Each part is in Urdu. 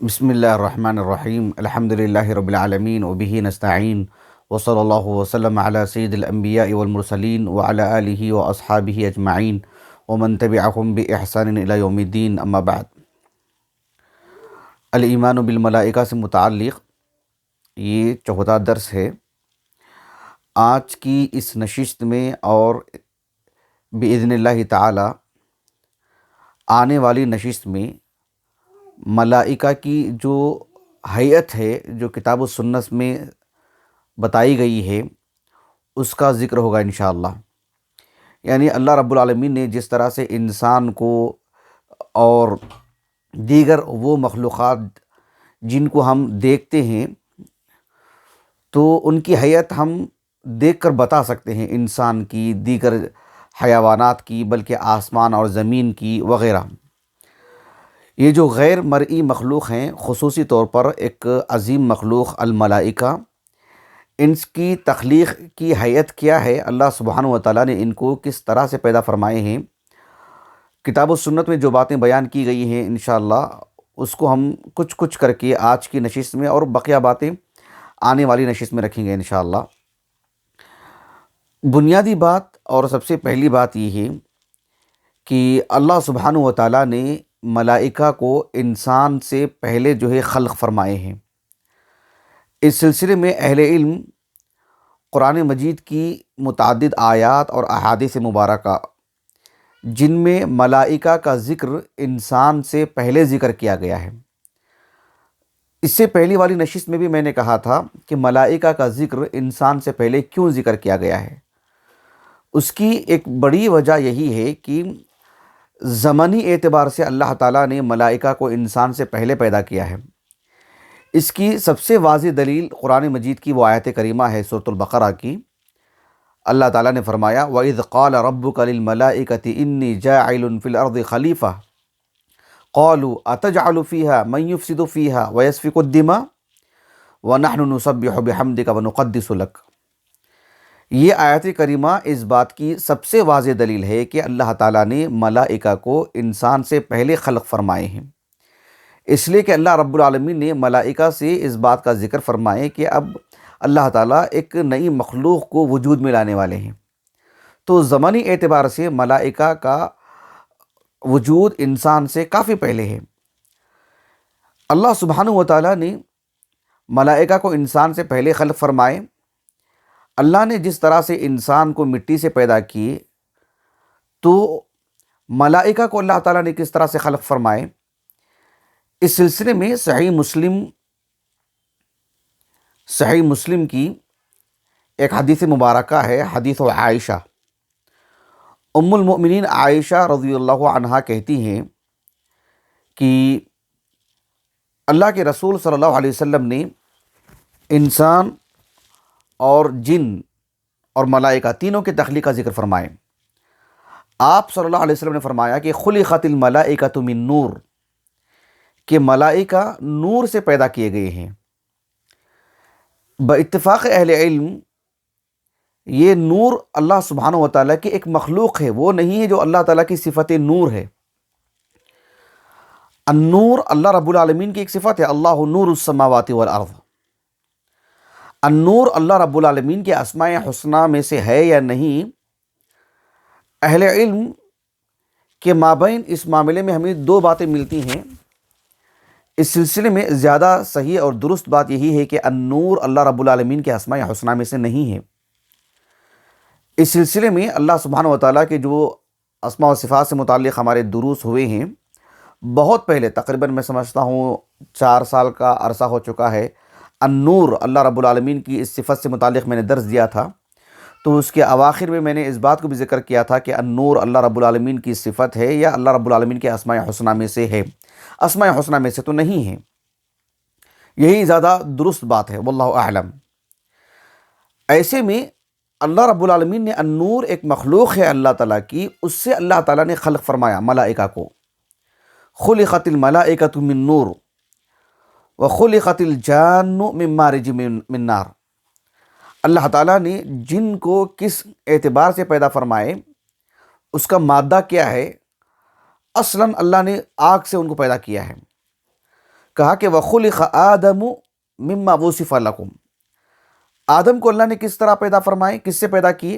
بسم اللہ الرحمن الرحیم الحمد للہ رب العالمین وبہ نستعین وصلی اللہ وسلم علی سید الانبیاء والمرسلین وعلی آلہ واصحابہ اجمعین ومن تبعہم باحسان الی یوم الدین اما بعد۔ الایمان بالملائکہ سے متعلق یہ چوتھا درس ہے۔ آج کی اس نشست میں اور باذن اللہ تعالی آنے والی نشست میں ملائکہ کی جو حیت ہے، جو کتاب و سنت میں بتائی گئی ہے، اس کا ذکر ہوگا انشاءاللہ۔ یعنی اللہ رب العالمین نے جس طرح سے انسان کو اور دیگر وہ مخلوقات جن کو ہم دیکھتے ہیں تو ان کی حیت ہم دیکھ کر بتا سکتے ہیں، انسان کی، دیگر حیوانات کی، بلکہ آسمان اور زمین کی وغیرہ۔ یہ جو غیر مرئی مخلوق ہیں، خصوصی طور پر ایک عظیم مخلوق الملائکہ، ان کی تخلیق کی حیت کیا ہے، اللہ سبحانہ و تعالیٰ نے ان کو کس طرح سے پیدا فرمائے ہیں، کتاب و سنت میں جو باتیں بیان کی گئی ہیں انشاءاللہ اس کو ہم کچھ کر کے آج کی نشست میں اور بقیہ باتیں آنے والی نشست میں رکھیں گے انشاءاللہ۔ بنیادی بات اور سب سے پہلی بات یہ ہے کہ اللہ سبحانہ و تعالیٰ نے ملائکہ کو انسان سے پہلے جو ہے خلق فرمائے ہیں۔ اس سلسلے میں اہل علم قرآن مجید کی متعدد آیات اور احادیث مبارکہ جن میں ملائکہ کا ذکر انسان سے پہلے ذکر کیا گیا ہے۔ اس سے پہلی والی نشست میں بھی میں نے کہا تھا کہ ملائکہ کا ذکر انسان سے پہلے کیوں ذکر کیا گیا ہے۔ اس کی ایک بڑی وجہ یہی ہے کہ زمانی اعتبار سے اللہ تعالیٰ نے ملائکہ کو انسان سے پہلے پیدا کیا ہے۔ اس کی سب سے واضح دلیل قرآن مجید کی وہ آیت کریمہ ہے سورۃ البقرہ کی۔ اللہ تعالیٰ نے فرمایا وَإِذْ قَالَ رَبُّكَ لِلْمَلَائِكَةِ إِنِّي جَاعِلٌ فِي الْأَرْضِ خَلِيفَةً قَالُوا أَتَجْعَلُ فِيهَا مَن يُفْسِدُ فِيهَا وَيَسْفِكُ الدِّمَاءَ وَنَحْنُ نُسَبِّحُ بِحَمْدِكَ وَنُقَدِّسُ لَكَ۔ یہ آیت کریمہ اس بات کی سب سے واضح دلیل ہے کہ اللہ تعالیٰ نے ملائکہ کو انسان سے پہلے خلق فرمائے ہیں، اس لیے کہ اللہ رب العالمین نے ملائکہ سے اس بات کا ذکر فرمائے کہ اب اللہ تعالیٰ ایک نئی مخلوق کو وجود میں لانے والے ہیں۔ تو زمانی اعتبار سے ملائکہ کا وجود انسان سے کافی پہلے ہے۔ اللہ سبحانہ و تعالیٰ نے ملائکہ کو انسان سے پہلے خلق فرمائے۔ اللہ نے جس طرح سے انسان کو مٹی سے پیدا کیے تو ملائکہ کو اللہ تعالیٰ نے کس طرح سے خلق فرمائے، اس سلسلے میں صحیح مسلم کی ایک حدیث مبارکہ ہے، حدیث عائشہ۔ ام المؤمنین عائشہ رضی اللہ عنہا کہتی ہیں کہ اللہ کے رسول صلی اللہ علیہ وسلم نے انسان اور جن اور ملائکہ تینوں کے تخلیق کا ذکر فرمائے۔ آپ صلی اللہ علیہ وسلم نے فرمایا کہ خلقت الملائکۃ من نور، کہ ملائکہ نور سے پیدا کیے گئے ہیں۔ باتفاق اہل علم یہ نور اللہ سبحانہ و تعالیٰ کی ایک مخلوق ہے، وہ نہیں ہے جو اللہ تعالیٰ کی صفت نور ہے۔ النور اللہ رب العالمین کی ایک صفت ہے، اللہ نور السماوات والارض۔ النور اللہ رب العالمین کے اسماء حسنہ میں سے ہے یا نہیں، اہل علم کے مابین اس معاملے میں ہمیں دو باتیں ملتی ہیں۔ اس سلسلے میں زیادہ صحیح اور درست بات یہی ہے کہ النور اللہ رب العالمین کے اسماء حسنہ میں سے نہیں ہے۔ اس سلسلے میں اللہ سبحانہ و تعالیٰ کے جو اسماء و صفات سے متعلق ہمارے دروس ہوئے ہیں، بہت پہلے تقریباً میں سمجھتا ہوں 4 سال کا عرصہ ہو چکا ہے، النور اللہ رب العالمین کی اس صفت سے متعلق میں نے درس دیا تھا۔ تو اس کے اواخر میں نے اس بات کو بھی ذکر کیا تھا کہ النور اللہ رب العالمین کی صفت ہے یا اللہ رب العالمین کے اسماء حسنہ میں سے ہے، اسماء حسنہ میں سے تو نہیں ہے۔ یہی زیادہ درست بات ہے، واللہ اعلم۔ ایسے میں اللہ رب العالمین نے النور ایک مخلوق ہے اللہ تعالیٰ کی، اس سے اللہ تعالیٰ نے خلق فرمایا ملائکہ کو۔ خلقت الملائکۃ من نور وخلقت الجان من مارج من نار۔ اللہ تعالیٰ نے جن کو کس اعتبار سے پیدا فرمائے، اس کا مادہ کیا ہے، اصلاً اللہ نے آگ سے ان کو پیدا کیا ہے۔ کہا کہ وَخُلِقَ آدَمُ مِمَّا وُصِفَ لَكُمْ، آدم کو اللہ نے کس طرح پیدا فرمائے، کس سے پیدا کیے؟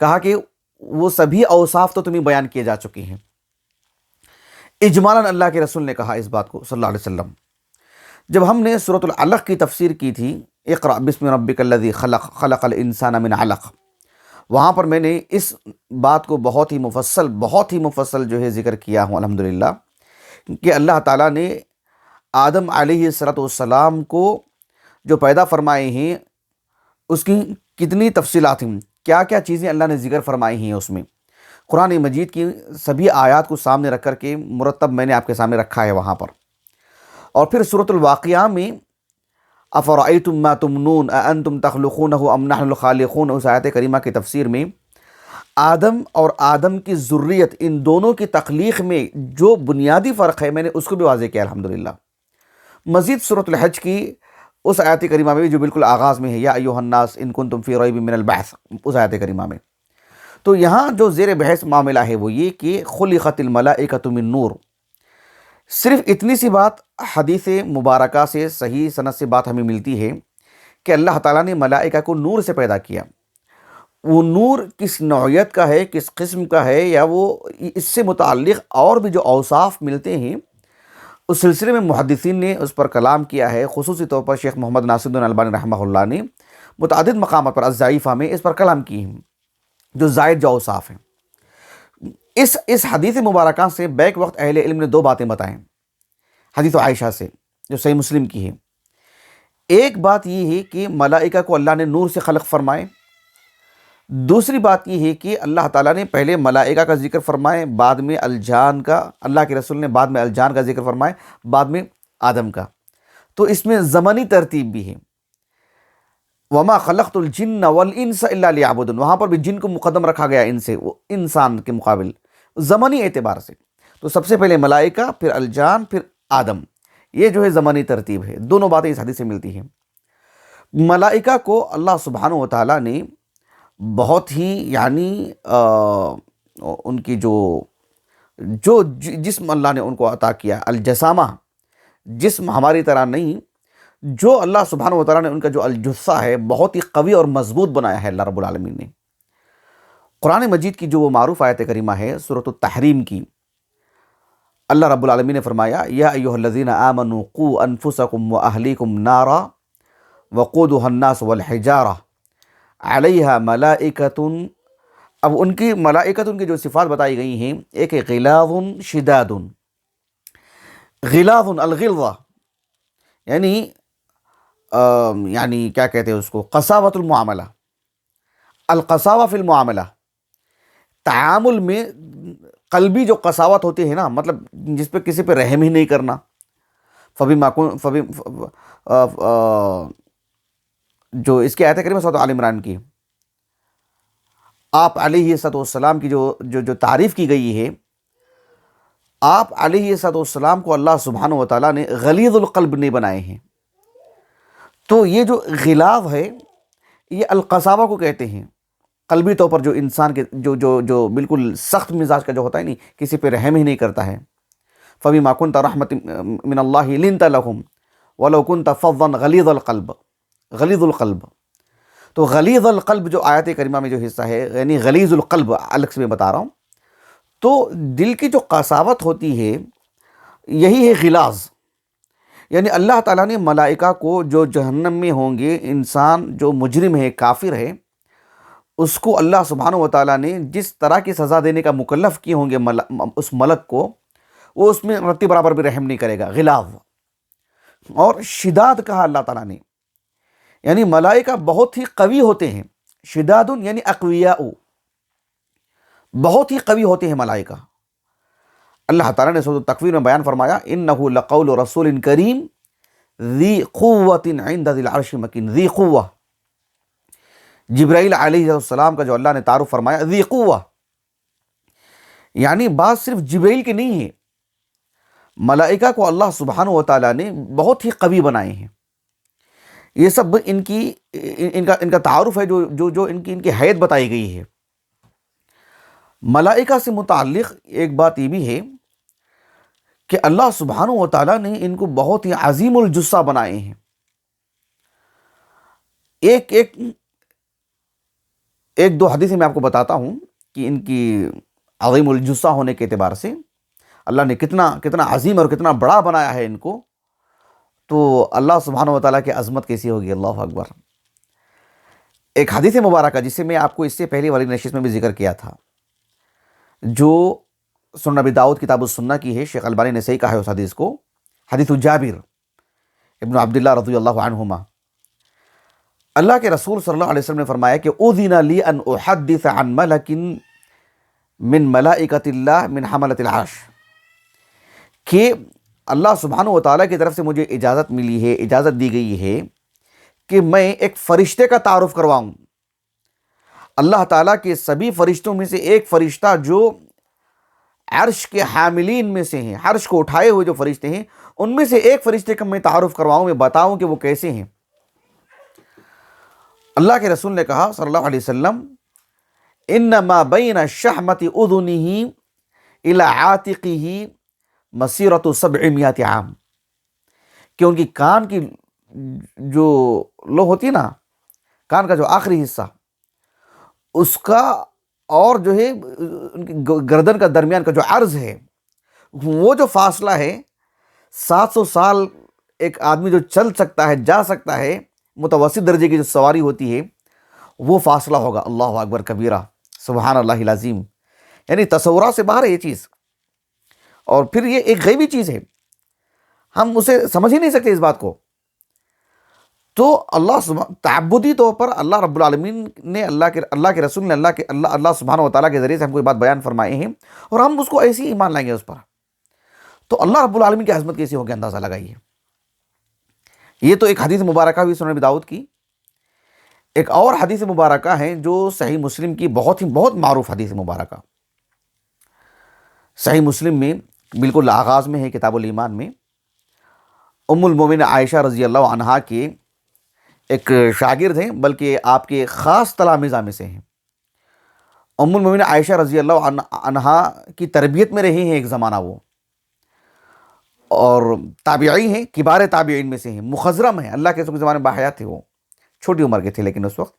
کہا کہ وہ سبھی اوصاف تو تمہیں بیان کیے جا چکے ہیں۔ اجمالاً اللہ کے رسول نے کہا اس بات کو صلی اللہ علیہ وسلم۔ جب ہم نے سورۃ العلق کی تفسیر کی تھی، اقرأ بسم ربک الذی خلق خلق الانسان من علق، وہاں پر میں نے اس بات کو بہت ہی مفصل جو ہے ذکر کیا ہوں الحمدللہ، کہ اللہ تعالیٰ نے آدم علیہ السلام کو جو پیدا فرمائے ہیں اس کی کتنی تفصیلات ہیں، کیا کیا چیزیں اللہ نے ذکر فرمائی ہیں اس میں۔ قرآن مجید کی سبھی آیات کو سامنے رکھ کر کے مرتب میں نے آپ کے سامنے رکھا ہے وہاں پر۔ اور پھر سورۃ الواقعہ میں افرأیتم ما تمنون اانتم تخلقونہ ام نحن الخالقون، اس آیت کریمہ کی تفسیر میں آدم اور آدم کی ذریت، ان دونوں کی تخلیق میں جو بنیادی فرق ہے میں نے اس کو بھی واضح کیا الحمدللہ۔ مزید سورۃ الحج کی اس آیت کریمہ میں بھی جو بالکل آغاز میں ہے، یا ایھا الناس ان کنتم فی ریب من البعث، اس آیت کریمہ میں تو یہاں جو زیر بحث معاملہ ہے وہ یہ کہ خلقت الملائکۃ من نور، صرف اتنی سی بات حدیث مبارکہ سے صحیح سند سے بات ہمیں ملتی ہے کہ اللہ تعالیٰ نے ملائکہ کو نور سے پیدا کیا۔ وہ نور کس نوعیت کا ہے، کس قسم کا ہے، یا وہ اس سے متعلق اور بھی جو اوصاف ملتے ہیں اس سلسلے میں محدثین نے اس پر کلام کیا ہے، خصوصی طور پر شیخ محمد ناصر الدین البانی رحمہ اللہ نے متعدد مقامات پر الضعیفہ میں اس پر کلام کی ہیں، جو زائد جو اوصاف ہیں۔ اس حدیث مبارکہ سے بیک وقت اہل علم نے دو باتیں بتائیں، حدیث عائشہ سے جو صحیح مسلم کی ہے۔ ایک بات یہ ہے کہ ملائکہ کو اللہ نے نور سے خلق فرمائے، دوسری بات یہ ہے کہ اللہ تعالیٰ نے پہلے ملائکہ کا ذکر فرمائے، بعد میں الجان کا، اللہ کے رسول نے بعد میں الجان کا ذکر فرمائے، بعد میں آدم کا، تو اس میں زمانی ترتیب بھی ہے۔ وَمَا خَلَقْتُ الْجِنَّ وَالْإِنسَ إِلَّا لِيَعْبُدُونَ، وہاں پر بھی جن کو مقدم رکھا گیا ان سے، وہ انسان کے مقابل زمانی اعتبار سے، تو سب سے پہلے ملائکہ، پھر الجان، پھر آدم، یہ جو ہے زمانی ترتیب ہے۔ دونوں باتیں اس حدیث سے ملتی ہیں۔ ملائکہ کو اللہ سبحانہ و تعالیٰ نے بہت ہی ان کی جو جسم اللہ نے ان کو عطا کیا، الجسامہ، جسم ہماری طرح نہیں، جو اللہ سبحانہ و تعالیٰ نے ان کا جو الجثہ ہے بہت ہی قوی اور مضبوط بنایا ہے اللہ رب العالمین نے۔ قرآن مجید کی جو وہ معروف آیت کریمہ ہے سورۃ التحریم کی، اللہ رب العالمین نے فرمایا یا ایھا الذین آمنوا قوا انفسکم واہلیکم نارا وقودھا الناس والحجارہ علیہا ملائکۃ، اب ان کی ملائکۃ کی جو صفات بتائی گئی ہیں، ایک ہے غلاظ شداد، غلاظ الغلظہ یعنی کیا کہتے ہیں اس کو، قساوۃ المعاملہ، القساوہ فی المعاملہ، تعامل میں قلبی جو قساوت ہوتی ہے نا، مطلب جس پہ کسی پہ رحم ہی نہیں کرنا، جو اس کی آیت کریمہ سورۃ آل عمران کی، آپ علیہ السلام کی جو تعریف کی گئی ہے، آپ علیہ السلام کو اللہ سبحانہ و تعالیٰ نے غلیظ القلب نہیں بنائے ہیں۔ تو یہ جو غلاظ ہے یہ القساوہ کو کہتے ہیں، قلبی طور پر جو انسان کے جو بالکل سخت مزاج کا جو ہوتا ہے نہیں، کسی پہ رحم ہی نہیں کرتا ہے۔ فَبِمَا كُنْتَ رَحْمَةً مِّنَ اللَّهِ لِنْتَ لَهُمْ وَلَوْ كُنْتَ فَظًّا غَلِيظَ الْقَلْبِ، تو غلیظ القلب جو آیت کریمہ میں جو حصہ ہے، یعنی غلیظ القلب الگ سے میں بتا رہا ہوں، تو دل کی جو قساوت ہوتی ہے یہی ہے غلاظ۔ یعنی اللہ تعالیٰ نے ملائکہ کو جو جہنم میں ہوں گے، انسان جو مجرم ہے، کافر ہے، اس کو اللہ سبحانہ و تعالیٰ نے جس طرح کی سزا دینے کا مکلف کیے ہوں گے اس ملک کو، وہ اس میں رتی برابر بھی رحم نہیں کرے گا، غلاظ۔ اور شداد کہا اللہ تعالیٰ نے، یعنی ملائکہ بہت ہی قوی ہوتے ہیں، شداد یعنی اقویاء، بہت ہی قوی ہوتے ہیں ملائکہ۔ اللہ تعالیٰ نے سورۃ التکویر میں بیان فرمایا انہ لقول رسول کریم ذی قوۃ عند ذی العرش مکین، ذی قوہ، جبرائیل علیہ السلام کا جو اللہ نے تعارف فرمایا ذی قوہ، یعنی بات صرف جبرائیل کی نہیں ہے، ملائکہ کو اللہ سبحانہ و تعالیٰ نے بہت ہی قوی بنائے ہیں۔ یہ سب ان کا تعارف ہے جو ان کی حیت بتائی گئی ہے۔ ملائکہ سے متعلق ایک بات یہ بھی ہے کہ اللہ سبحانہ و تعالیٰ نے ان کو بہت ہی عظیم الجثہ بنائے ہیں. ایک ایک ایک دو حدیثیں میں آپ کو بتاتا ہوں کہ ان کی عظیم الجثہ ہونے کے اعتبار سے اللہ نے کتنا کتنا عظیم اور کتنا بڑا بنایا ہے ان کو. تو اللہ سبحانہ و تعالیٰ کی عظمت کیسی ہوگی. اللہ اکبر. ایک حدیث مبارکہ جسے میں آپ کو اس سے پہلی والی نشست میں بھی ذکر کیا تھا، جو سنن ابی داؤد کتاب السنہ کی ہے، شیخ البانی نے صحیح کہا ہے اس حدیث کو. حدیث جابر ابن عبداللہ رضی اللہ عنہما، اللہ کے رسول صلی اللہ علیہ وسلم نے فرمایا کہ اذن لی ان احدث عن ملک من ملائکۃ اللہ من حملۃ العرش، کہ اللہ سبحانہ و تعالیٰ کی طرف سے مجھے اجازت ملی ہے، اجازت دی گئی ہے کہ میں ایک فرشتے کا تعارف کرواؤں. اللہ تعالیٰ کے سبھی فرشتوں میں سے ایک فرشتہ جو عرش کے حاملین میں سے ہیں، عرش کو اٹھائے ہوئے جو فرشتے ہیں، ان میں سے ایک فرشتے کا میں تعارف کرواؤں، میں بتاؤں کہ وہ کیسے ہیں. اللہ کے رسول نے کہا صلی اللہ علیہ وسلم، انما بین شحمت اذنہ الی عاتقہ مسیرۃ 700 عام، کہ ان کی کان کی جو لو ہوتی ہے نا، کان کا جو آخری حصہ، اس کا اور جو ہے ان کی گردن کا درمیان کا جو عرض ہے، وہ جو فاصلہ ہے 700 سال ایک آدمی جو چل سکتا ہے، جا سکتا ہے، متوسط درجے کی جو سواری ہوتی ہے، وہ فاصلہ ہوگا. اللہ اکبر کبیرہ، سبحان اللہ العظیم. یعنی تصورات سے باہر ہے یہ چیز، اور پھر یہ ایک غیبی چیز ہے، ہم اسے سمجھ ہی نہیں سکتے اس بات کو. تو تعبدی طور پر اللہ رب العالمین نے، اللہ کے رسول نے اللہ سبحانہ و تعالیٰ کے ذریعے سے ہم کو یہ بات بیان فرمائے ہیں، اور ہم اس کو ایسے ہی ایمان لائیں گے اس پر. تو اللہ رب العالمین کی عظمت کیسی ہوگی، اندازہ لگائیے. یہ تو ایک حدیث مبارکہ ہوئی سنن ابی داؤد کی. ایک اور حدیث مبارکہ ہے جو صحیح مسلم کی بہت معروف حدیث مبارکہ. صحیح مسلم میں بالکل آغاز میں ہے، کتاب الایمان میں، ام المومنین عائشہ رضی اللہ عنہا کے ایک شاگرد ہیں، بلکہ آپ کے خاص تلامذہ میں سے ہیں. ام المومنین عائشہ رضی اللہ عنہا کی تربیت میں رہی ہیں ایک زمانہ وہ، اور تابعی ہیں، کبار تابعین میں سے ہیں، مخضرم ہیں. اللہ کے رسول کے زمانے میں باحیات تھے، وہ چھوٹی عمر کے تھے لیکن اس وقت.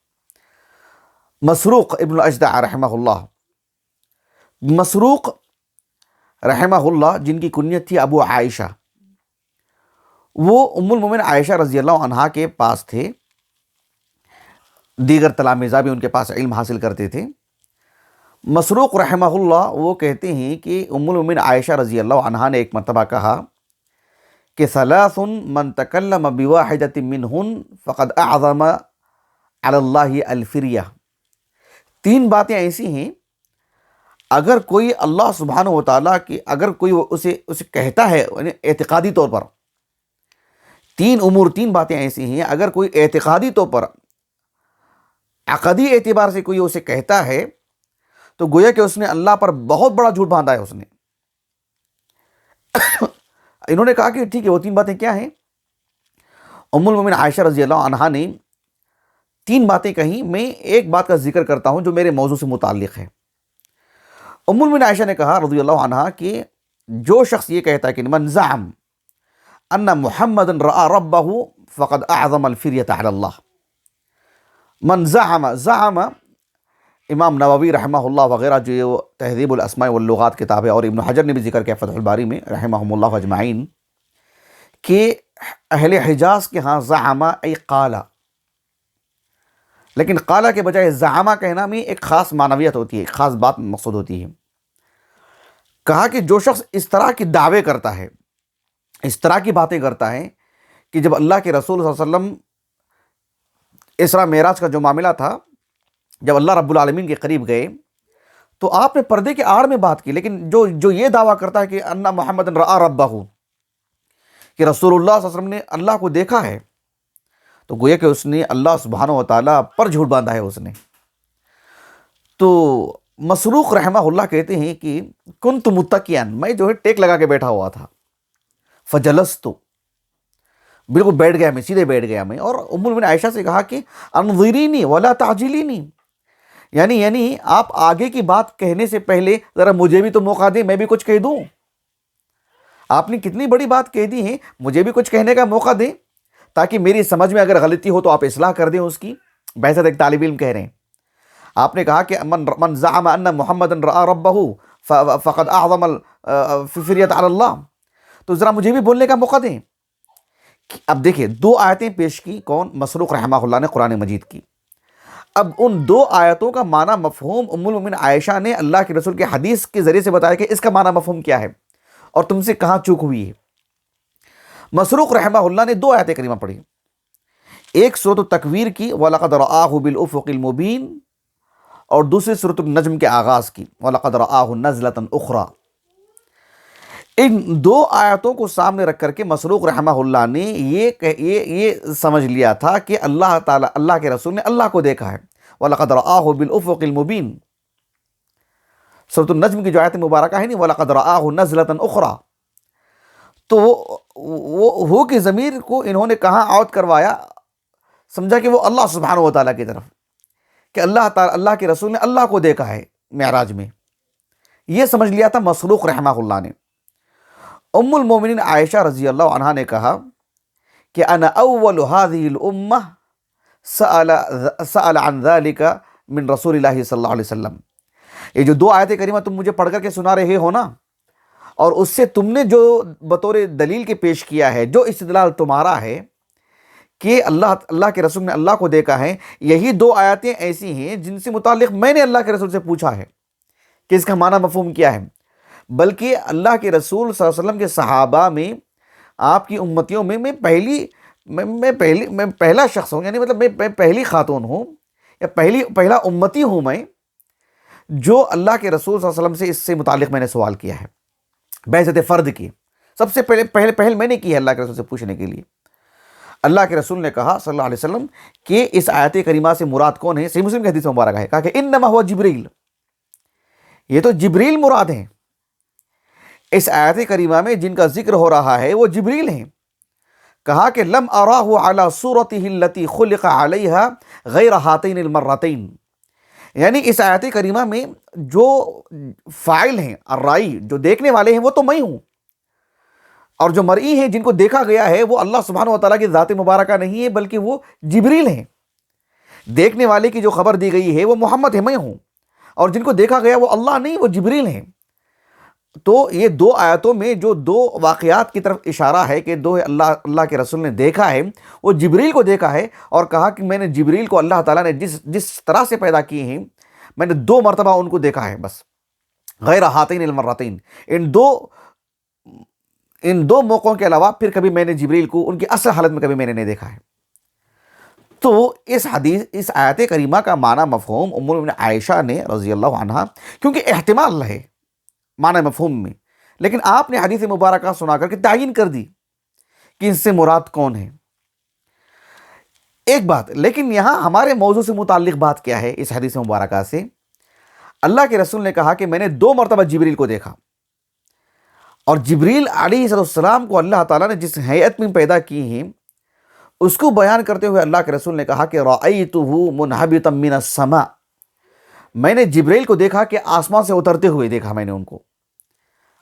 مسروق ابن الاجدع رحمہ اللہ، مسروق رحمہ اللہ جن کی کنیت تھی ابو عائشہ، وہ ام المومنین عائشہ رضی اللہ عنہا کے پاس تھے. دیگر تلامذہ بھی ان کے پاس علم حاصل کرتے تھے. مسروق رحمہ اللہ وہ کہتے ہیں کہ ام المومنین عائشہ رضی اللہ عنہا نے ایک مرتبہ کہا کہ ثلاث من تکلم بواحدۃ منہن فقد اعظم علی اللہ الفریہ. 3 باتیں ایسی ہیں، اگر کوئی اللہ سبحانہ و تعالیٰ کی، اگر کوئی اسے کہتا ہے یعنی اعتقادی طور پر، 3 باتیں ایسی ہیں، اگر کوئی اعتقادی طور پر، عقدی اعتبار سے کوئی اسے کہتا ہے، تو گویا کہ اس نے اللہ پر بہت بڑا جھوٹ باندھا ہے اس نے. انہوں نے کہا کہ ٹھیک ہے، وہ 3 باتیں کیا ہیں؟ ام المومنین عائشہ رضی اللہ عنہا نے 3 باتیں کہیں. میں ایک بات کا ذکر کرتا ہوں جو میرے موضوع سے متعلق ہے. ام المومنین عائشہ نے کہا رضی اللہ عنہا کہ جو شخص یہ کہتا ہے کہ من زعم ان محمد رأى ربه فقد اعظم الفریۃ علی اللہ. من زعم امام نووی رحمہ اللہ وغیرہ جو تہذیب الاسماء واللغات کتاب ہے، اور ابن حجر نے بھی ذکر کیا فتح الباری میں رحمہم اللہ اجمعین، کہ اہل حجاز کے ہاں زعم ای قالا، لیکن قالا کے بجائے زعم کہنا میں ایک خاص معنویت ہوتی ہے، ایک خاص بات مقصود ہوتی ہے. کہا کہ جو شخص اس طرح کی دعوے کرتا ہے، اس طرح کی باتیں کرتا ہے کہ جب اللہ کے رسول صلی اللہ علیہ وسلم اسراء معراج کا جو معاملہ تھا، جب اللہ رب العالمین کے قریب گئے تو آپ نے پردے کے آڑ میں بات کی، لیکن جو یہ دعویٰ کرتا ہے کہ ان محمد رأى ربہ، کہ رسول اللہ صلی اللہ علیہ وسلم نے اللہ کو دیکھا ہے، تو گویا کہ اس نے اللہ سبحانہ و تعالیٰ پر جھوٹ باندھا ہے اس نے. تو مسروق رحمہ اللہ کہتے ہیں کہ کنت متکئا، میں جو ہے ٹیک لگا کے بیٹھا ہوا تھا، فجلست، بالکل بیٹھ گیا میں، سیدھے بیٹھ گیا میں، اور ام المومنین عائشہ سے کہا کہ انظرینی ولا تعجلینی، یعنی آپ آگے کی بات کہنے سے پہلے ذرا مجھے بھی تو موقع دیں، میں بھی کچھ کہہ دوں. آپ نے کتنی بڑی بات کہہ دی ہے، مجھے بھی کچھ کہنے کا موقع دیں تاکہ میری سمجھ میں اگر غلطی ہو تو آپ اصلاح کر دیں اس کی۔ بحیثیت ایک طالب علم کہہ رہے ہیں۔ آپ نے کہا کہ من زعم ان محمد رأى ربه فقد اعظم الفریت علی اللہ، تو ذرا مجھے بھی بولنے کا موقع دیں۔ اب دیکھیں، دو آیتیں پیش کی، کون؟ مسروق رحمہ اللہ نے قرآن مجید کی۔ اب ان دو آیتوں کا معنی مفہوم ام المؤمنین عائشہ نے اللہ کے رسول کے حدیث کے ذریعے سے بتایا کہ اس کا معنی مفہوم کیا ہے اور تم سے کہاں چوک ہوئی ہے۔ مسروق رحمہ اللہ نے دو آیتیں کریمہ پڑھی، ایک سورۃ التکویر کی وَلَقَدْ رَآهُ بِالْأُفُقِ الْمُبِينِ، اور دوسری سورۃ النجم کے آغاز کی وَلَقَدْ رَآهُ نَزْلَةً أُخْرَى۔ ان دو آیتوں کو سامنے رکھ کر کے مسروق رحمہ اللہ نے یہ سمجھ لیا تھا کہ اللہ تعالیٰ، اللہ کے رسول نے اللہ کو دیکھا ہے۔ وَلَقَدْ رَآهُ بِالْأُفُقِ الْمُبِينِ، سورۃ النجم کی جو آیت مبارکہ ہے نہیں، وَلَقَدْ رَآهُ نَزْلَةً أُخْرَى، تو وہ ہو کی ضمیر کو انہوں نے کہاں عود کروایا؟ سمجھا کہ وہ اللہ سبحانہ و تعالیٰ کی طرف، کہ اللہ تعالیٰ، اللہ کے رسول نے اللہ کو دیکھا ہے معراج میں، یہ سمجھ لیا تھا مسروق رحمہ اللہ نے۔ ام المومنین عائشہ رضی اللہ عنہا نے کہا کہ انا اول هذه الامہ سأل عن ذلك من رسول اللہ صلی اللہ علیہ وسلم۔ یہ جو دو آیت کریمہ تم مجھے پڑھ کر کے سنا رہے ہو نا، اور اس سے تم نے جو بطور دلیل کے پیش کیا ہے، جو استدلال تمہارا ہے کہ اللہ کے رسول نے اللہ کو دیکھا ہے، یہی دو آیتیں ایسی ہیں جن سے متعلق میں نے اللہ کے رسول سے پوچھا ہے کہ اس کا معنی مفہوم کیا ہے۔ بلکہ اللہ کے رسول صلی اللہ علیہ وسلم کے صحابہ میں، آپ کی امتیوں میں میں پہلا شخص ہوں، یعنی مطلب میں پہلی خاتون ہوں یا پہلا امتی ہوں میں، جو اللہ کے رسول صلی اللہ علیہ وسلم سے اس سے متعلق میں نے سوال کیا ہے، بعثت فرد کی سب سے پہل میں نے کی ہے اللہ کے رسول سے پوچھنے کے لیے۔ اللہ کے رسول نے کہا صلی اللہ علیہ وسلم کہ اس آیت کریمہ سے مراد کون ہے؟ صحیح مسلم کی حدیث مبارکہ ہے، کہا کہ انما ہوا جبریل، یہ تو جبریل مراد ہیں۔ اس آیت کریمہ میں جن کا ذکر ہو رہا ہے وہ جبریل ہیں۔ کہا کہ لم اراہ علی صورتہ التي خلق علیہا غیر ہاتین المرتین، یعنی اس آیت کریمہ میں جو فاعل ہیں، الرائی، جو دیکھنے والے ہیں، وہ تو میں ہوں، اور جو مرئی ہیں، جن کو دیکھا گیا ہے، وہ اللہ سبحانہ و تعالیٰ کی ذات مبارکہ نہیں ہے بلکہ وہ جبریل ہیں۔ دیکھنے والے کی جو خبر دی گئی ہے وہ محمد ہے، میں ہوں، اور جن کو دیکھا گیا وہ اللہ نہیں، وہ جبریل ہیں۔ تو یہ دو آیتوں میں جو دو واقعات کی طرف اشارہ ہے کہ دو اللہ کے رسول نے دیکھا ہے، وہ جبریل کو دیکھا ہے، اور کہا کہ میں نے جبریل کو اللہ تعالیٰ نے جس طرح سے پیدا کیے ہیں، میں نے دو مرتبہ ان کو دیکھا ہے بس، غیر ہاتین المرتین، ان دو موقعوں کے علاوہ پھر کبھی میں نے جبریل کو ان کی اصل حالت میں کبھی میں نے نہیں دیکھا ہے۔ تو اس آیت کریمہ کا معنی مفہوم ام المؤمنین عائشہ نے رضی اللہ عنہا، کیونکہ احتمال ہے معنی مفہوم میں، لیکن آپ نے حدیث مبارکہ سنا کر کے تعین کر دی کہ اس سے مراد کون ہے۔ ایک بات، لیکن یہاں ہمارے موضوع سے متعلق بات کیا ہے؟ اس حدیث مبارکہ سے اللہ کے رسول نے کہا کہ میں نے دو مرتبہ جبریل کو دیکھا، اور جبریل علیہ السلام کو اللہ تعالیٰ نے جس ہیئت میں پیدا کی ہیں اس کو بیان کرتے ہوئے اللہ کے رسول نے کہا کہ رأیتہ منہبطا من السماء، میں نے جبریل کو دیکھا کہ آسمان سے اترتے ہوئے دیکھا میں نے ان کو،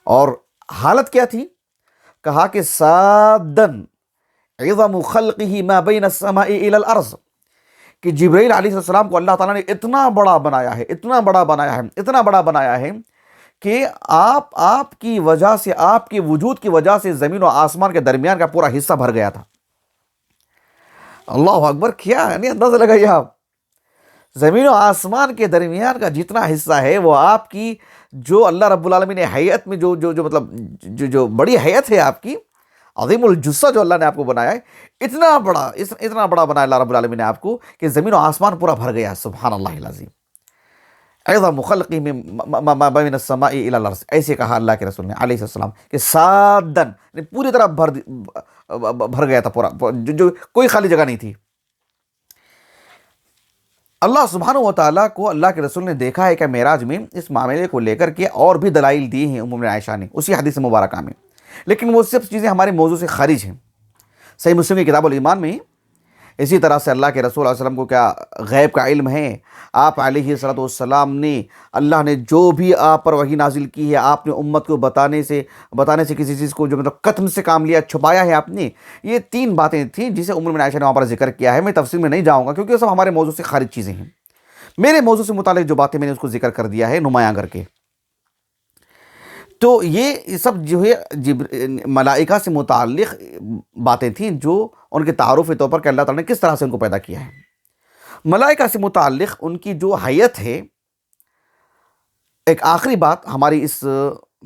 اور حالت کیا تھی؟ کہا کہ سادن عظم خلقہ ما بین السماء الی الارض، کہ جبریل علیہ السلام کو اللہ تعالیٰ نے اتنا بڑا بنایا ہے کہ آپ کی وجہ سے، آپ کے وجود کی وجہ سے زمین و آسمان کے درمیان کا پورا حصہ بھر گیا تھا۔ اللہ اکبر! کیا یعنی اندازہ لگائیے آپ، زمین و آسمان کے درمیان کا جتنا حصہ ہے وہ آپ کی جو اللہ رب العالمین نے حیت میں جو بڑی حیت ہے آپ کی، عظیم الجثہ جو اللہ نے آپ کو بنایا ہے، اتنا بڑا بنایا اللہ رب العالمین نے آپ کو کہ زمین و آسمان پورا بھر گیا۔ سبحان اللہ العظیم، اعظم خلقہ ما بین السماء الی الارض، ایسے کہا اللہ کے رسول نے علیہ السلام کہ سادن، پوری طرح بھر گیا تھا پورا، جو کوئی خالی جگہ نہیں تھی۔ اللہ سبحانہ و تعالیٰ کو اللہ کے رسول نے دیکھا ہے کہ معراج میں، اس معاملے کو لے کر کے اور بھی دلائل دی ہیں ام المؤمنین عائشہ نے اسی حدیث مبارکہ میں، لیکن وہ سب چیزیں ہمارے موضوع سے خارج ہیں۔ صحیح مسلم کی کتاب الایمان میں اسی طرح سے اللہ کے رسول علیہ وسلم کو کیا غیب کا علم ہے؟ آپ علیہ الصلوۃ والسلام نے، اللہ نے جو بھی آپ پر وحی نازل کی ہے، آپ نے امت کو بتانے سے کسی چیز کو جو مطلب قتم سے کام لیا، چھپایا ہے آپ نے. یہ تین باتیں تھیں جسے ام المؤمنین عائشہ نے وہاں پر ذکر کیا ہے. میں تفصیل میں نہیں جاؤں گا کیونکہ وہ سب ہمارے موضوع سے خارج چیزیں ہیں. میرے موضوع سے متعلق جو باتیں میں نے اس کو ذکر کر دیا ہے نمایاں کر کے. تو یہ سب جو ہے ملائکہ سے متعلق باتیں تھیں جو ان کے تعارف کے طور پر کہ اللہ تعالیٰ نے کس طرح سے ان کو پیدا کیا ہے. ملائکہ سے متعلق ان کی جو حیت ہے، ایک آخری بات ہماری اس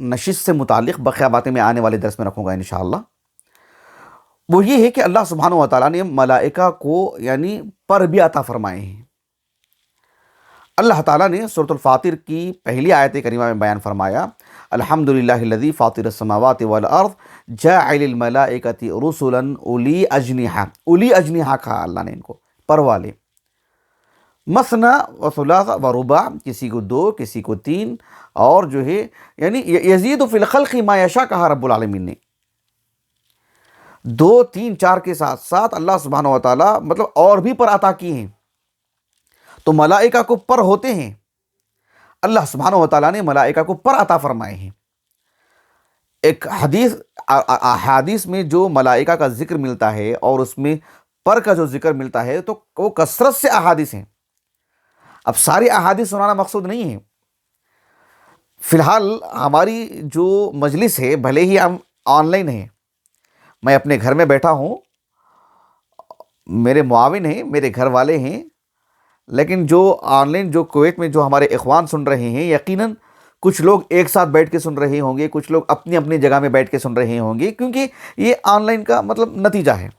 نشست سے متعلق، بقیہ باتیں میں آنے والے درس میں رکھوں گا انشاءاللہ، وہ یہ ہے کہ اللہ سبحانہ و تعالیٰ نے ملائکہ کو یعنی پر بھی عطا فرمائے ہیں. اللہ تعالیٰ نے سورۃ الفاطر کی پہلی آیت کریمہ میں بیان فرمایا، الحمدللہ الذی فاطر السماوات والارض جاعل الملائکۃ رسلا اولی اجنحہ. اولی اجنحہ کہا اللہ نے ان کو، پر والے. مثنی و ثلاث و رباع، کسی کو 2 کسی کو 3، اور جو ہے یعنی یزید فی الخلق ما یشاء کہا رب العالمین نے. 2 3 4 کے ساتھ ساتھ اللہ سبحانہ و تعالیٰ مطلب اور بھی پر عطا کی ہیں. تو ملائکہ کو پر ہوتے ہیں، اللہ سبحانہ و تعالیٰ نے ملائکہ کو پر عطا فرمائے ہیں. ایک حدیث میں جو ملائکہ کا ذکر ملتا ہے اور اس میں پر کا جو ذکر ملتا ہے تو وہ کثرت سے احادیث ہیں. اب ساری احادیث سنانا مقصود نہیں ہے. فی الحال ہماری جو مجلس ہے، بھلے ہی ہم آن لائن ہیں، میں اپنے گھر میں بیٹھا ہوں، میرے معاون ہیں، میرے گھر والے ہیں، لیکن جو آن لائن جو کویت میں جو ہمارے اخوان سن رہے ہیں، یقیناً کچھ لوگ ایک ساتھ بیٹھ کے سن رہے ہوں گے، کچھ لوگ اپنی اپنی جگہ میں بیٹھ کے سن رہے ہوں گے، کیونکہ یہ آن لائن کا مطلب نتیجہ ہے.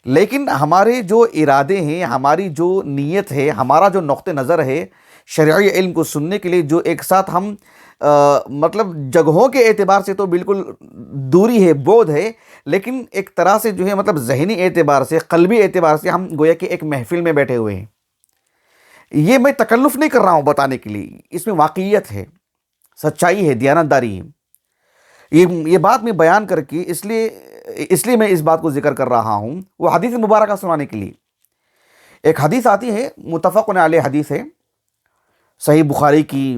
لیکن ہمارے جو ارادے ہیں، ہماری جو نیت ہے، ہمارا جو نقطہ نظر ہے شرعی علم کو سننے کے لیے، جو ایک ساتھ ہم مطلب جگہوں کے اعتبار سے تو بالکل دوری ہے، بعد ہے، لیکن ایک طرح سے جو ہے مطلب ذہنی اعتبار سے، قلبی اعتبار سے ہم گویا کہ ایک محفل میں بیٹھے ہوئے ہیں. یہ میں تکلف نہیں کر رہا ہوں بتانے کے لیے، اس میں واقعیت ہے، سچائی ہے، دیانتداری ہے. یہ بات میں بیان کر کے اس لیے میں اس بات کو ذکر کر رہا ہوں، وہ حدیث مبارکہ سنانے کے لیے. ایک حدیث آتی ہے، متفق علیہ حدیث ہے، صحیح بخاری کی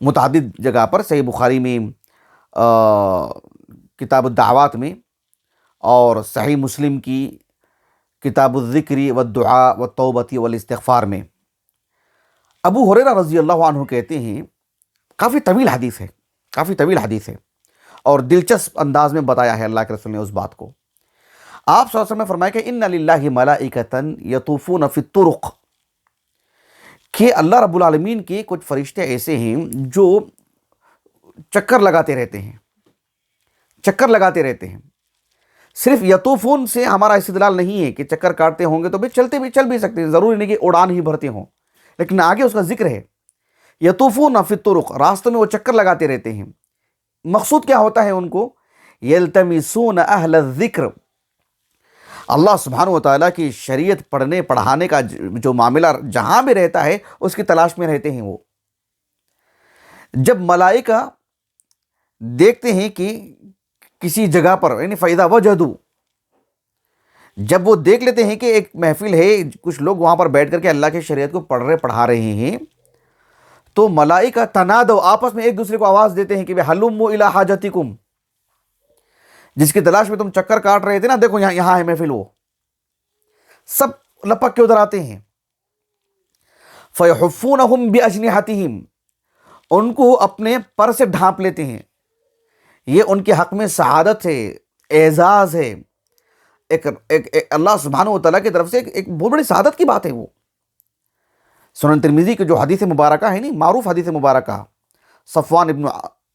متعدد جگہ پر، صحیح بخاری میں کتاب الدعوات میں، اور صحیح مسلم کی کتاب الذکر والدعاء والتوبۃ والاستغفار میں. ابو ہریرہ رضی اللہ عنہ کہتے ہیں، کافی طویل حدیث ہے، کافی طویل حدیث ہے، اور دلچسپ انداز میں بتایا ہے اللہ کے رسول نے اس بات کو. آپ صلی اللہ علیہ وسلم نے فرمایا کہ ان للہ ملائکۃ یطوفون فی الطرق، کہ اللہ رب العالمین کے کچھ فرشتے ایسے ہیں جو چکر لگاتے رہتے ہیں، چکر لگاتے رہتے ہیں. صرف یطوفون سے ہمارا استدلال نہیں ہے کہ چکر کاٹتے ہوں گے تو چل بھی سکتے ہیں، ضروری نہیں کہ اڑان ہی بھرتے ہوں، لیکن آگے اس کا ذکر ہے یطوفون فی الطرق، راستوں میں وہ چکر لگاتے رہتے ہیں. مقصود کیا ہوتا ہے ان کو؟ یلتمسون اہل الذکر، اللہ سبحانہ و تعالیٰ کی شریعت پڑھنے پڑھانے کا جو معاملہ جہاں بھی رہتا ہے اس کی تلاش میں رہتے ہیں. وہ جب ملائکہ دیکھتے ہیں کہ کسی جگہ پر یعنی فَإِذَا وَجَدُوا، جب وہ دیکھ لیتے ہیں کہ ایک محفل ہے، کچھ لوگ وہاں پر بیٹھ کر کے اللہ کی شریعت کو پڑھا رہے ہیں، تو ملائکہ تنادوا، آپس میں ایک دوسرے کو آواز دیتے ہیں کہ ہلموا الی حاجتکم، جس کی تلاش میں تم چکر کاٹ رہے تھے نا، دیکھو یہاں ہے محفل. وہ سب لپک کے ادھر آتے ہیں. فیحفونہم باجنحتہم، ان کو اپنے پر سے ڈھانپ لیتے ہیں. یہ ان کے حق میں سعادت ہے، اعزاز ہے، ایک اللہ سبحانہ و تعالیٰ کی طرف سے ایک بہت بڑی سعادت کی بات ہے. وہ سنن ترمذی کی جو حدیث مبارکہ ہے نہیں، معروف حدیث مبارکہ، صفوان ابن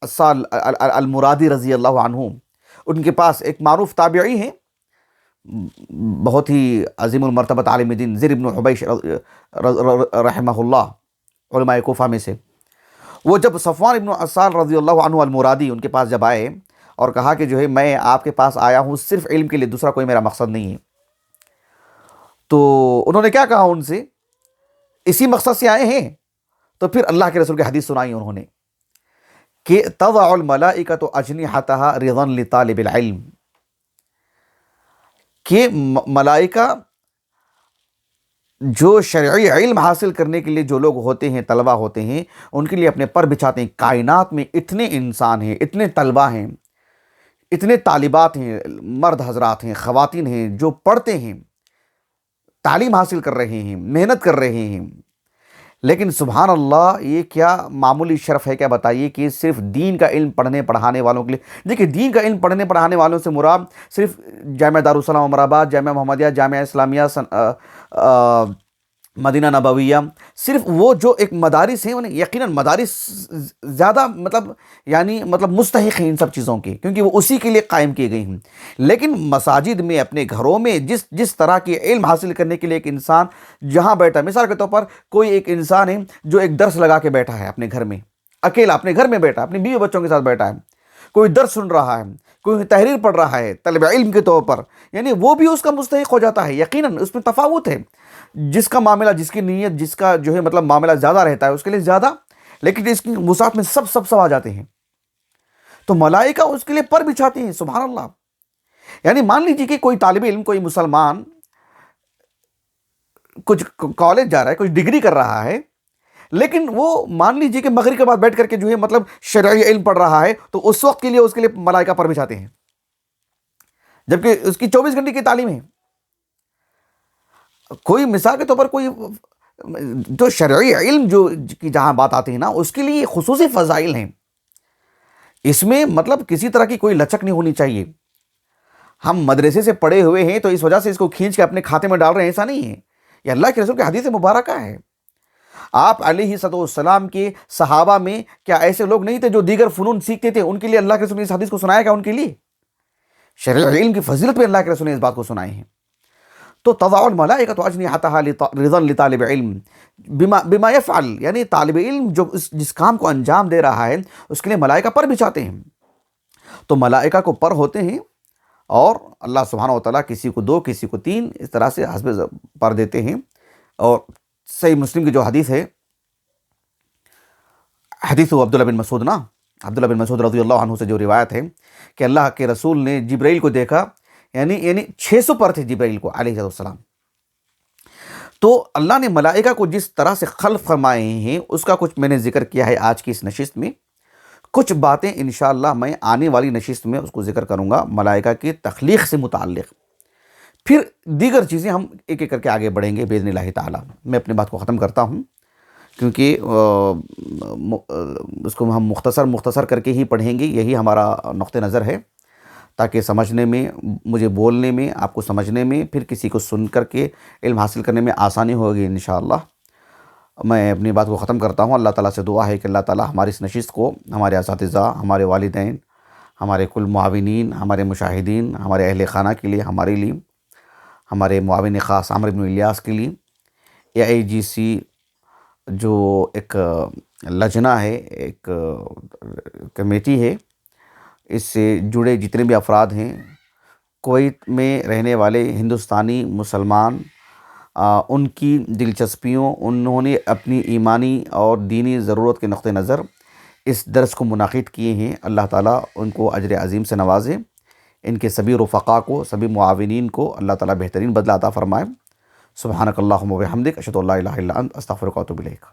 عسال المرادی رضی اللہ عنہ، ان کے پاس ایک معروف تابعی ہیں، بہت ہی عظیم المرتبت عالم دین، زر ابن حبیش رحمہ اللہ، علماء کوفہ میں سے. وہ جب صفوان ابن عسال رضی اللہ عنہ المرادی ان کے پاس جب آئے اور کہا کہ جو ہے میں آپ کے پاس آیا ہوں صرف علم کے لیے، دوسرا کوئی میرا مقصد نہیں ہے، تو انہوں نے کیا کہا ان سے؟ اسی مقصد سے آئے ہیں؟ تو پھر اللہ کے رسول کی حدیث سنائی انہوں نے کہ تضع الملائکۃ اجنحتہا رضا لطالب العلم، کہ ملائکہ جو شرعی علم حاصل کرنے کے لیے جو لوگ ہوتے ہیں، طلبہ ہوتے ہیں، ان کے لیے اپنے پر بچھاتے ہیں۔ کائنات میں اتنے انسان ہیں، اتنے طلبہ ہیں، اتنے طالبات ہیں، مرد حضرات ہیں، خواتین ہیں، جو پڑھتے ہیں، تعلیم حاصل کر رہے ہیں، محنت کر رہے ہیں، لیکن سبحان اللہ یہ کیا معمولی شرف ہے، کیا بتائیے کہ صرف دین کا علم پڑھنے پڑھانے والوں کے لیے۔ دیکھیں، دین کا علم پڑھنے پڑھانے والوں سے مراد صرف جامعہ دارالسلام عمر آباد، جامعہ محمدیہ، جامعہ اسلامیہ مدینہ نبویہ، صرف وہ جو ایک مدارس ہیں، انہیں یقیناً مدارس زیادہ مطلب مستحق ہیں ان سب چیزوں کے، کیونکہ وہ اسی کے لیے قائم کیے گئی ہیں۔ لیکن مساجد میں، اپنے گھروں میں جس طرح کے علم حاصل کرنے کے لیے ایک انسان جہاں بیٹھا، مثال کے طور پر کوئی ایک انسان ہے جو ایک درس لگا کے بیٹھا ہے اپنے گھر میں، اکیلا اپنے گھر میں بیٹھا، اپنی بیوی بچوں کے ساتھ بیٹھا ہے، کوئی درس سن رہا ہے، کوئی تحریر پڑھ رہا ہے طالب علم کے طور پر، یعنی وہ بھی اس کا مستحق ہو جاتا ہے۔ یقیناً اس میں تفاوت ہے، جس کا معاملہ، جس کی نیت، جس کا جو ہے مطلب معاملہ زیادہ رہتا ہے اس کے لیے زیادہ، لیکن اس کی وسعت میں سب آ جاتے ہیں۔ تو ملائکہ اس کے لیے پر بچھاتے ہیں، سبحان اللہ۔ یعنی مان لیجیے کہ کوئی طالب علم، کوئی مسلمان کچھ کالج جا رہا ہے، کچھ ڈگری کر رہا ہے، لیکن وہ مان لیجیے کہ مغرب کے بعد بیٹھ کر کے جو ہے مطلب شرعی علم پڑھ رہا ہے، تو اس وقت کے لیے ملائکہ پر بچھاتے ہیں، جبکہ اس کی 24 گھنٹے کی تعلیم ہے۔ کوئی مثال کے طور پر کوئی جو شرعی علم کی جہاں بات آتی ہے نا، اس کے لیے خصوصی فضائل ہیں، اس میں مطلب کسی طرح کی کوئی لچک نہیں ہونی چاہیے۔ ہم مدرسے سے پڑھے ہوئے ہیں تو اس وجہ سے اس کو کھینچ کے اپنے کھاتے میں ڈال رہے ہیں، ایسا نہیں ہے۔ یہ اللہ کے رسول کی حدیث مبارکہ ہے۔ آپ علیہ السلام کے صحابہ میں کیا ایسے لوگ نہیں تھے جو دیگر فنون سیکھتے تھے؟ ان کے لیے اللہ کے رسول نے اس حدیث کو سنایا کیا؟ ان کے لیے شرعی علم کی فضیلت میں اللہ کے رسول نے اس بات کو سنائے ہیں۔ تو تضع الملائکۃ اجنحتها رضا لطالب علم بما یفعل، یعنی طالب علم جو جس کام کو انجام دے رہا ہے اس کے لیے ملائکہ پر بچھاتے ہیں۔ تو ملائکہ کو پر ہوتے ہیں، اور اللہ سبحانہ و تعالیٰ کسی کو 2، کسی کو 3، اس طرح سے حسب پر دیتے ہیں۔ اور صحیح مسلم کی جو حدیث ہے، حدیث عبداللہ بن مسعود رضی اللہ عنہ سے جو روایت ہے کہ اللہ کے رسول نے جبرائیل کو دیکھا، یعنی 600 پر تھے جبرائیل کو علیہ السلام۔ تو اللہ نے ملائکہ کو جس طرح سے خلق فرمائے ہیں، اس کا کچھ میں نے ذکر کیا ہے آج کی اس نشست میں۔ کچھ باتیں انشاءاللہ میں آنے والی نشست میں اس کو ذکر کروں گا، ملائکہ کی تخلیق سے متعلق۔ پھر دیگر چیزیں ہم ایک ایک کر کے آگے بڑھیں گے باذن اللہ تعالیٰ۔ میں اپنی بات کو ختم کرتا ہوں، کیونکہ اس کو ہم مختصر کر کے ہی پڑھیں گے، یہی ہمارا نقطہ نظر ہے، تاکہ سمجھنے میں، مجھے بولنے میں، آپ کو سمجھنے میں، پھر کسی کو سن کر کے علم حاصل کرنے میں آسانی ہوگی انشاءاللہ۔ میں اپنی بات کو ختم کرتا ہوں۔ اللہ تعالیٰ سے دعا ہے کہ اللہ تعالیٰ ہماری اس نشست کو، ہمارے اساتذہ، ہمارے والدین، ہمارے کل معاونین، ہمارے مشاہدین، ہمارے اہل خانہ کے لیے، ہمارے لیے، ہمارے معاون خاص عامر بن الیاس کے لیے، AIGC جو ایک لجنہ ہے، ایک کمیٹی ہے، اس سے جڑے جتنے بھی افراد ہیں، کویت میں رہنے والے ہندوستانی مسلمان، ان کی دلچسپیوں، انہوں نے اپنی ایمانی اور دینی ضرورت کے نقطہ نظر اس درس کو منعقد کیے ہیں۔ اللہ تعالیٰ ان کو اجر عظیم سے نوازے، ان کے سبھی رفقا کو، سبھی معاونین کو اللہ تعالیٰ بہترین بدلہ عطا فرمائے۔ سبحانک اللہم و بحمدک، اشہد ان لا الہ الا انت، استغفرک و اتوب الیک۔